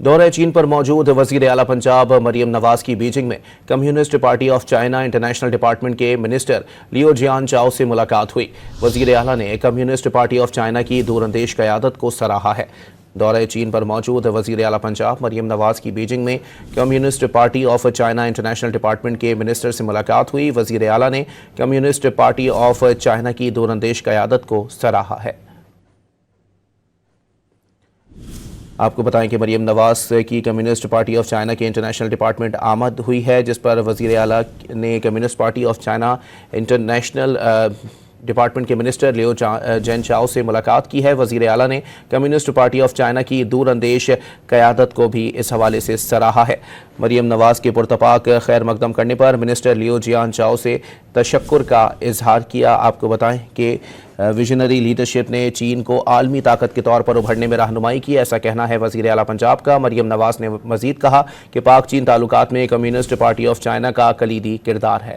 دورہ چین پر موجود وزیر اعلیٰ پنجاب مریم نواز کی بیجنگ میں communist party of China international department کے منسٹر لیو جیان چاؤ سے ملاقات ہوئی۔ وزیر اعلیٰ نے کمیونسٹ پارٹی آف چائنا کی دور اندیش قیادت کو سراہا ہے۔ دورہ چین پر موجود وزیر اعلیٰ پنجاب مریم نواز کی بیجنگ میں communist party of China international department کے منسٹر سے ملاقات ہوئی۔ وزیر اعلیٰ نے کمیونسٹ پارٹی آف چائنا کی دور اندیش قیادت کو سراہا ہے۔ آپ کو بتائیں کہ مریم نواز کی کمیونسٹ پارٹی آف چائنا کے انٹرنیشنل ڈپارٹمنٹ آمد ہوئی ہے، جس پر وزیر اعلیٰ نے communist party of China international department کے منسٹر لیو جین چاؤ سے ملاقات کی ہے۔ وزیر اعلیٰ نے کمیونسٹ پارٹی آف چائنا کی دور اندیش قیادت کو بھی اس حوالے سے سراہا ہے۔ مریم نواز کے پرتپاک خیر مقدم کرنے پر منسٹر لیو جیان چاؤ سے تشکر کا اظہار کیا۔ آپ کو بتائیں کہ ویژنری لیڈرشپ نے چین کو عالمی طاقت کے طور پر ابھرنے میں رہنمائی کی، ایسا کہنا ہے وزیر اعلیٰ پنجاب کا۔ مریم نواز نے مزید کہا کہ پاک چین تعلقات میں کمیونسٹ پارٹی آف چائنا کا کلیدی کردار ہے۔